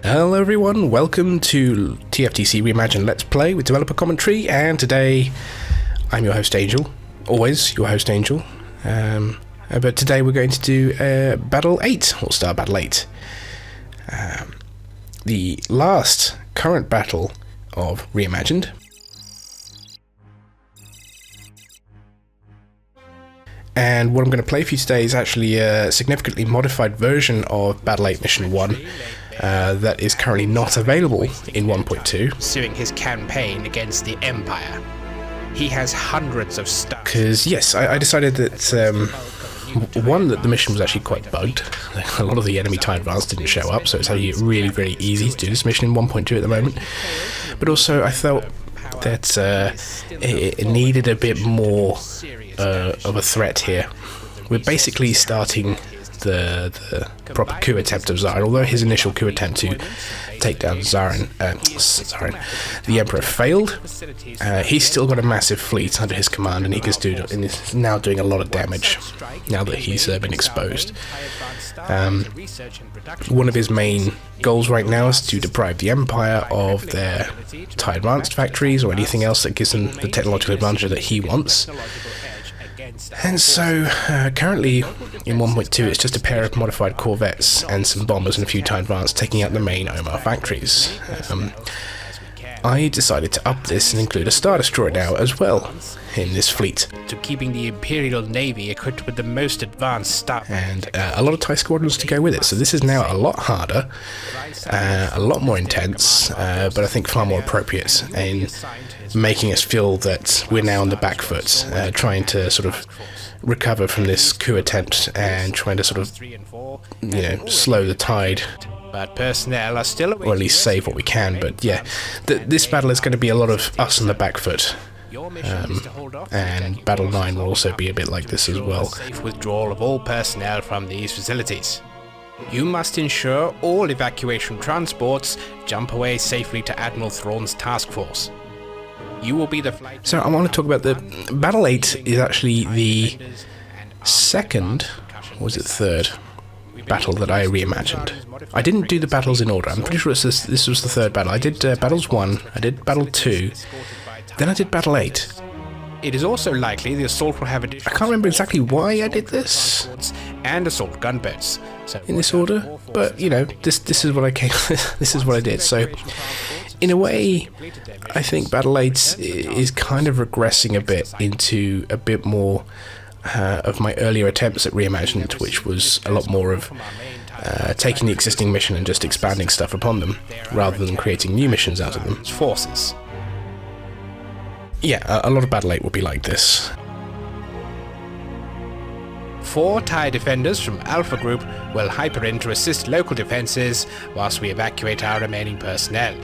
Hello everyone, welcome to TFTC Reimagined Let's Play with developer commentary, and today I'm your host Angel, always your host Angel, but today we're going to do Battle 8, or Star Battle 8, the last current battle of Reimagined. And what I'm going to play for you today is actually a significantly modified version of Battle 8 Mission 1 that is currently not available in 1.2. Pursuing his campaign against the Empire. He has hundreds of stuff. Because, yes, I decided that, one, that the mission was actually quite bugged. A lot of the enemy TIE Advance didn't show up, so it's actually really, really easy to do this mission in 1.2 at the moment. But also, I felt that it needed a bit more of a threat here. We're basically starting the proper coup attempt of Zarin. Although his initial coup attempt to take down Zarin, the Emperor failed, he's still got a massive fleet under his command, and is now doing a lot of damage now that he's been exposed. One of his main goals right now is to deprive the Empire of their TIE Advanced factories or anything else that gives them the technological advantage that he wants. And so, currently in 1.2 it's just a pair of modified corvettes and some bombers and a few TIE Advanced taking out the main Omar factories. I decided to up this and include a Star Destroyer now as well in this fleet. To keeping the Imperial Navy equipped with the most advanced stuff. And a lot of TIE squadrons to go with it, so this is now a lot harder, a lot more intense, but I think far more appropriate in making us feel that we're now on the back foot, trying to sort of recover from this coup attempt and trying to sort of, slow the tide. But personnel are still, or at least save what we can. But yeah, this battle is going to be a lot of us on the back foot. And Battle 9 will also be a bit like this as well. Safe withdrawal of all personnel from these facilities. You must ensure all evacuation transports jump away safely to Admiral Thrawn's task force. You will be the flight. So I want to talk about the Battle 8 is actually the second, or was it third, battle that I reimagined. I didn't do the battles in order. I'm pretty sure this was the third battle. I did Battles 1, I did Battle 2, then I did Battle 8. It is also likely the assault will have additional... I can't remember exactly why I did this and assault gunboats. So in this order, but this is what I came. This is what I did. So, in a way, I think Battle 8 is kind of regressing a bit into a bit more of my earlier attempts at Reimagined, which was a lot more of taking the existing mission and just expanding stuff upon them, rather than creating new missions out of them. Forces. Yeah, a lot of Battle 8 will be like this. 4 TIE defenders from Alpha Group will hyper in to assist local defenses whilst we evacuate our remaining personnel.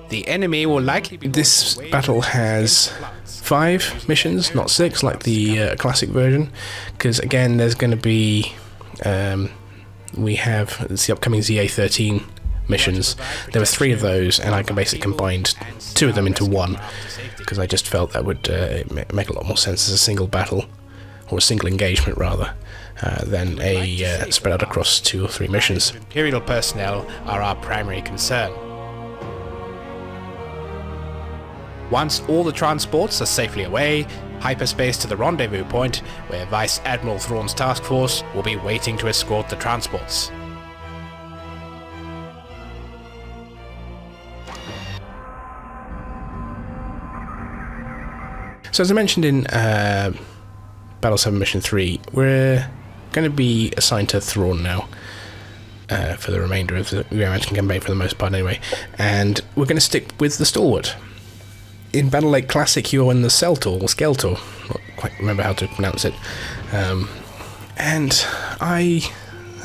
The enemy will likely be... This battle has 5 missions, not 6 like the classic version, because again there's going to be... we have the upcoming ZA-13 missions. There were 3 of those, and I can basically combined 2 of them into one, because I just felt that would make a lot more sense as a single battle, or a single engagement rather, than a spread out across 2 or 3 missions. Imperial personnel are our primary concern. Once all the transports are safely away, hyperspace to the rendezvous point, where Vice Admiral Thrawn's task force will be waiting to escort the transports. So as I mentioned in Battle 7 Mission 3, we're going to be assigned to Thrawn now, for the remainder of the Reimagined campaign for the most part anyway, and we're going to stick with the Stalwart. In Battle 8 Classic you're in the Celtor, or Skeletor, I don't quite remember how to pronounce it, and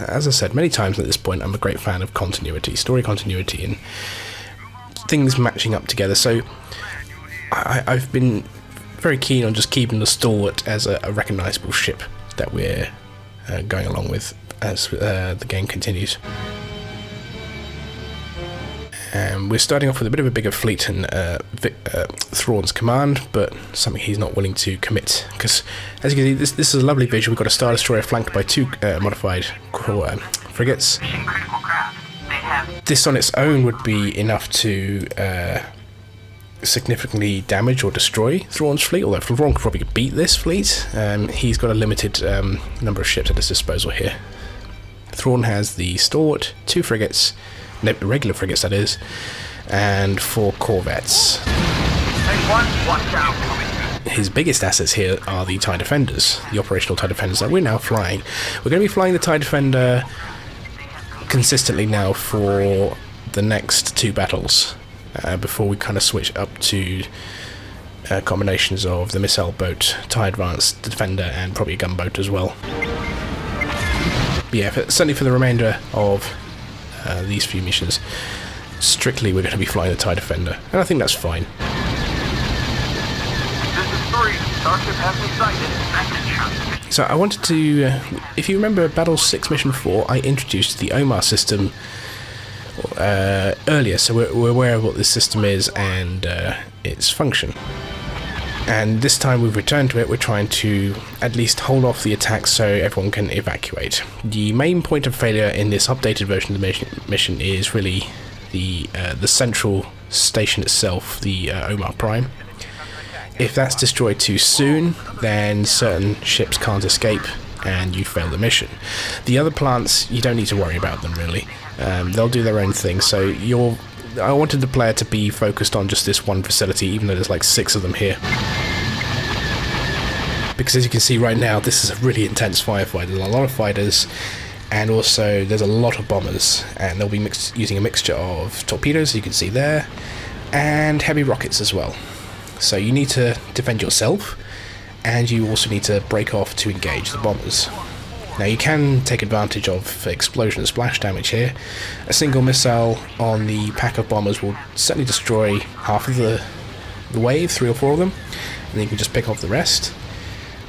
as I said many times at this point, I'm a great fan of continuity, story continuity, and things matching up together, so I've been very keen on just keeping the Stalwart as a recognisable ship that we're going along with as the game continues. We're starting off with a bit of a bigger fleet in Thrawn's command, but something he's not willing to commit. Because, as you can see, this is a lovely visual. We've got a Star Destroyer flanked by 2 modified frigates. This on its own would be enough to significantly damage or destroy Thrawn's fleet, although Thrawn could probably beat this fleet. He's got a limited number of ships at his disposal here. Thrawn has the Stalwart, 2 frigates, regular frigates that is, and 4 corvettes. His biggest assets here are the TIE Defenders, the operational TIE Defenders that we're now flying. We're going to be flying the TIE Defender consistently now for the next 2 battles, before we kind of switch up to combinations of the missile boat, TIE Advanced Defender, and probably a gunboat as well. But yeah, certainly for the remainder of these few missions, strictly we're going to be flying the TIE Defender, and I think that's fine. This is 3. Starship has been sighted. So I wanted to, if you remember Battle 6 Mission 4, I introduced the OMAR system earlier, so we're aware of what this system is and its function. And this time we've returned to it. We're trying to at least hold off the attacks so everyone can evacuate. The main point of failure in this updated version of the mission is really the central station itself, the Omar Prime. If that's destroyed too soon, then certain ships can't escape and you fail the mission. The other plants, you don't need to worry about them really. They'll do their own thing, so I wanted the player to be focused on just this one facility, even though there's like 6 of them here. Because as you can see right now, this is a really intense firefight. There's a lot of fighters, and also there's a lot of bombers, and they'll be using a mixture of torpedoes, you can see there, and heavy rockets as well. So you need to defend yourself, and you also need to break off to engage the bombers. Now you can take advantage of explosion and splash damage here. A single missile on the pack of bombers will certainly destroy half of the wave, 3 or 4 of them, and then you can just pick off the rest.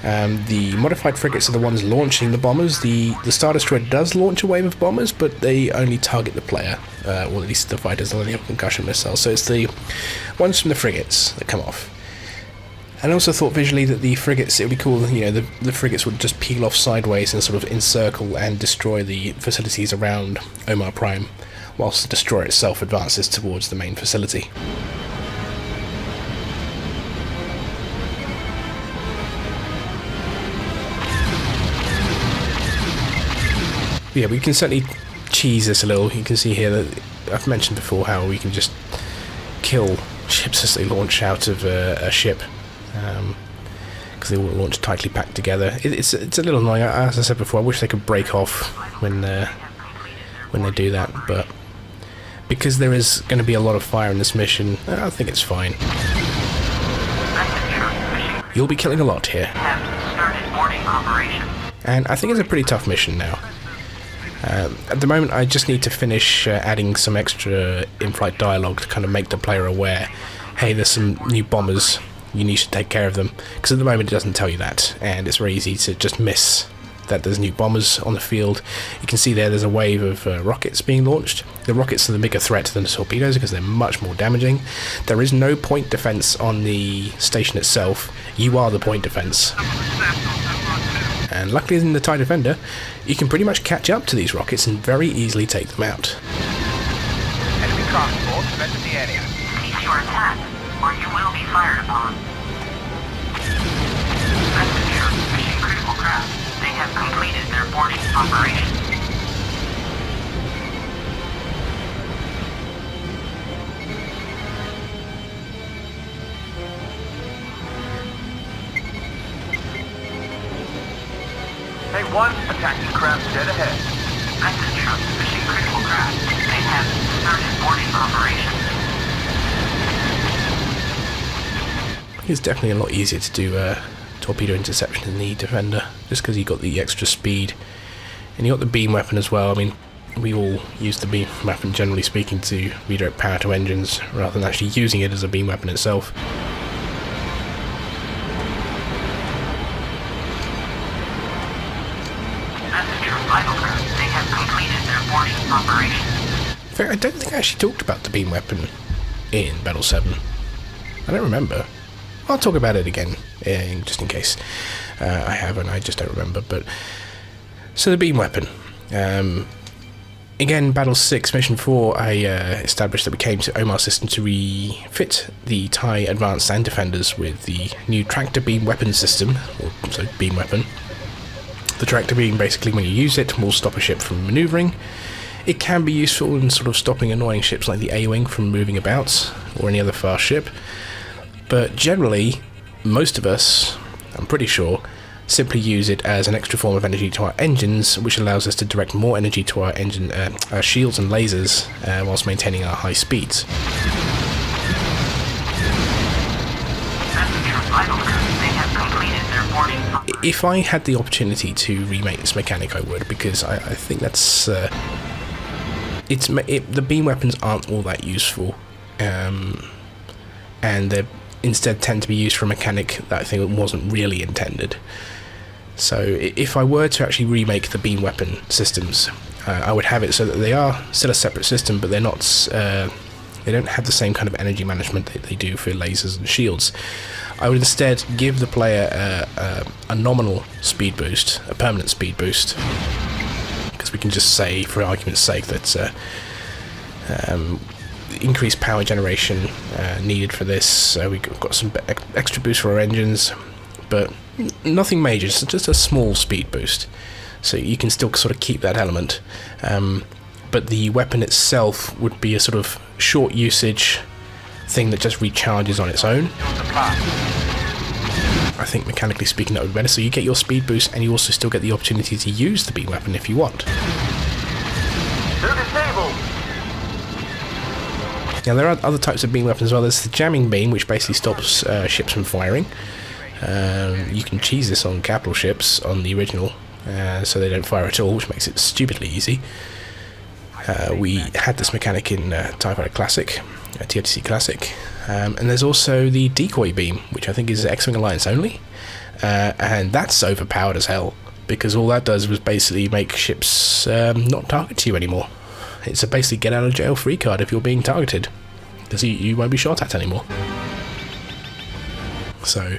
The modified frigates are the ones launching the bombers. The Star Destroyer does launch a wave of bombers, but they only target the player, or at least the fighters only have concussion missiles, so it's the ones from the frigates that come off. And I also thought visually that the frigates, it would be cool, you know, the frigates would just peel off sideways and sort of encircle and destroy the facilities around Omar Prime, whilst the destroyer itself advances towards the main facility. Yeah, we can certainly cheese this a little. You can see here that I've mentioned before how we can just kill ships as they launch out of a ship. Because they all launch tightly packed together. It's a little annoying. As I said before, I wish they could break off when they do that, but because there is going to be a lot of fire in this mission, I think it's fine. You'll be killing a lot here. And I think it's a pretty tough mission now. At the moment I just need to finish adding some extra in-flight dialogue to kind of make the player aware, hey, there's some new bombers, you need to take care of them, because at the moment it doesn't tell you that, and it's very easy to just miss that there's new bombers on the field. You can see there's a wave of rockets being launched. The rockets are the bigger threat than the torpedoes because they're much more damaging. There is no point defense on the station itself. You are the point defense. And luckily in the TIE Defender, you can pretty much catch up to these rockets and very easily take them out. Enemy transport have entered the area. Cease your attack, or you will be fired upon. Messenger, mission critical craft. They have completed their boarding operation. A1, attacking craft dead ahead. Messenger, mission critical craft. They have started boarding operation. It's definitely a lot easier to do torpedo interception in the Defender, just because you've got the extra speed, and you got the beam weapon as well. I mean, we all use the beam weapon, generally speaking, to redirect power to engines, rather than actually using it as a beam weapon itself. fact, I don't think I actually talked about the beam weapon in Battle 7. I don't remember. I'll talk about it again, just in case I haven't. I just don't remember. But so the beam weapon. Again, Battle 6, Mission 4, I established that we came to Omar's system to refit the TIE Advanced and Defenders with the new tractor beam weapon system, or so beam weapon. The tractor beam, basically, when you use it, will stop a ship from manoeuvring. It can be useful in sort of stopping annoying ships like the A-Wing from moving about, or any other fast ship. But generally, most of us, I'm pretty sure, simply use it as an extra form of energy to our engines, which allows us to direct more energy to our engine, our shields and lasers, whilst maintaining our high speeds. If I had the opportunity to remake this mechanic, I would, because I think that's the beam weapons aren't all that useful, and they instead tend to be used for a mechanic that I think wasn't really intended. So if I were to actually remake the beam weapon systems, I would have it so that they are still a separate system, but they're not. They don't have the same kind of energy management that they do for lasers and shields. I would instead give the player a nominal speed boost, a permanent speed boost, because we can just say, for argument's sake, that increased power generation needed for this. We've got some extra boost for our engines, but nothing major, just a small speed boost. So you can still sort of keep that element. But the weapon itself would be a sort of short usage thing that just recharges on its own. I think mechanically speaking that would be better. So you get your speed boost and you also still get the opportunity to use the beam weapon if you want. They're disabled. Now there are other types of beam weapons as well. There's the jamming beam, which basically stops ships from firing. You can cheese this on capital ships on the original, so they don't fire at all, which makes it stupidly easy. We had this mechanic in TIE Fighter Classic, TFTC Classic, and there's also the decoy beam, which I think is X-Wing Alliance only, and that's overpowered as hell, because all that does was basically make ships not target you anymore. It's a basically get out of jail free card if you're being targeted, because you won't be shot at anymore. So,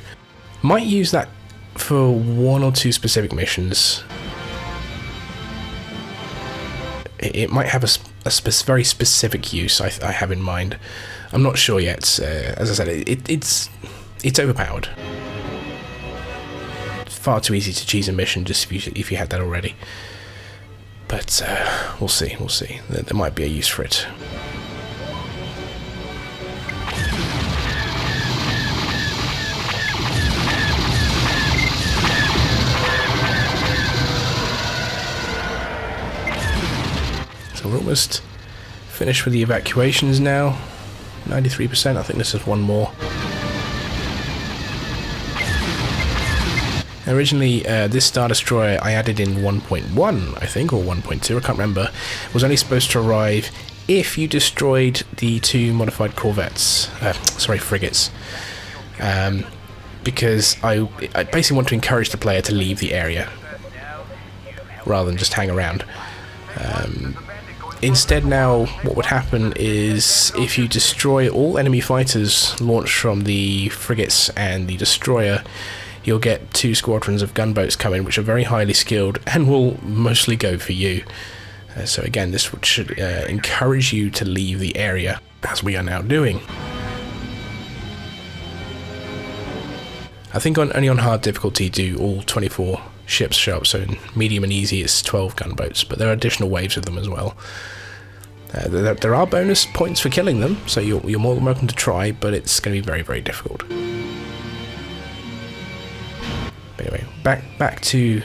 might use that for one or two specific missions. It might have a very specific use I have in mind. I'm not sure yet. As I said, it's overpowered. Far too easy to cheese a mission just if you had that already. But we'll see. There might be a use for it. So we're almost finished with the evacuations now. 93%. I think this is one more. Originally, this Star Destroyer I added in 1.1, I think, or 1.2, I can't remember, was only supposed to arrive if you destroyed the two modified corvettes, frigates, because I basically want to encourage the player to leave the area rather than just hang around. Instead now, what would happen is if you destroy all enemy fighters launched from the frigates and the destroyer, you'll get 2 squadrons of gunboats coming, which are very highly skilled and will mostly go for you. So again, this should encourage you to leave the area, as we are now doing. I think only on hard difficulty do all 24 ships show up, so in medium and easy it's 12 gunboats, but there are additional waves of them as well. There are bonus points for killing them, so you're more than welcome to try, but it's going to be very, very difficult. Anyway, back to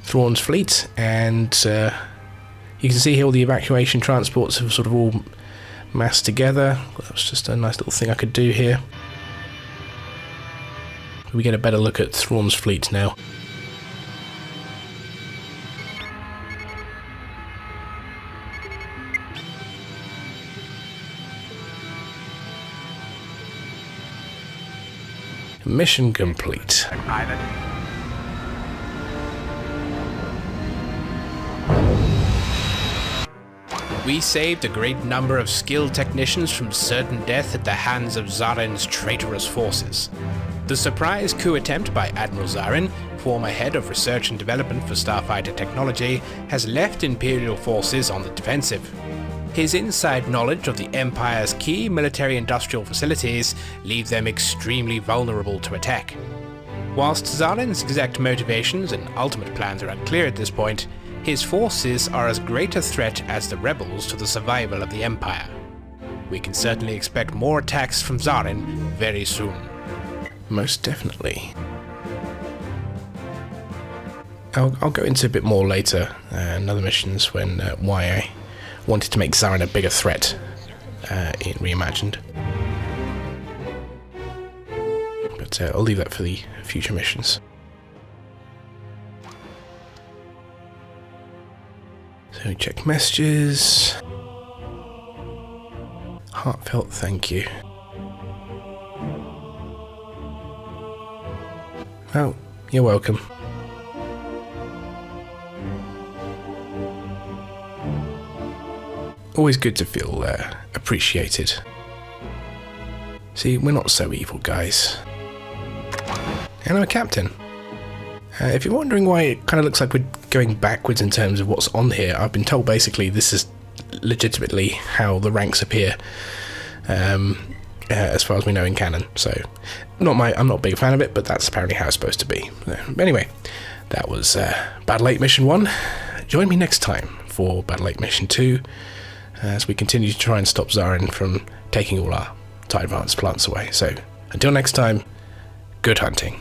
Thrawn's fleet, and you can see here all the evacuation transports have sort of all massed together. That's just a nice little thing I could do here. We get a better look at Thrawn's fleet now. Mission complete. Pilot. We saved a great number of skilled technicians from certain death at the hands of Zaren's traitorous forces. The surprise coup attempt by Admiral Zaren, former head of research and development for starfighter technology, has left Imperial forces on the defensive. His inside knowledge of the Empire's key military-industrial facilities leave them extremely vulnerable to attack. Whilst Zaren's exact motivations and ultimate plans are unclear at this point, his forces are as great a threat as the rebels to the survival of the Empire. We can certainly expect more attacks from Zaren very soon. Most definitely. I'll go into a bit more later in other missions when why I wanted to make Zaren a bigger threat in Reimagined. But I'll leave that for the future missions. So check messages. Heartfelt thank you. Oh, you're welcome. Always good to feel appreciated. See, we're not so evil, guys. And I'm a captain. If you're wondering why it kind of looks like we're going backwards in terms of what's on here, I've been told basically this is legitimately how the ranks appear, as far as we know in canon. So, I'm not a big fan of it, but that's apparently how it's supposed to be. Anyway, that was Battle 8 Mission 1. Join me next time for Battle 8 Mission 2, as we continue to try and stop Zaren from taking all our TIE Advanced plants away. So, until next time, good hunting.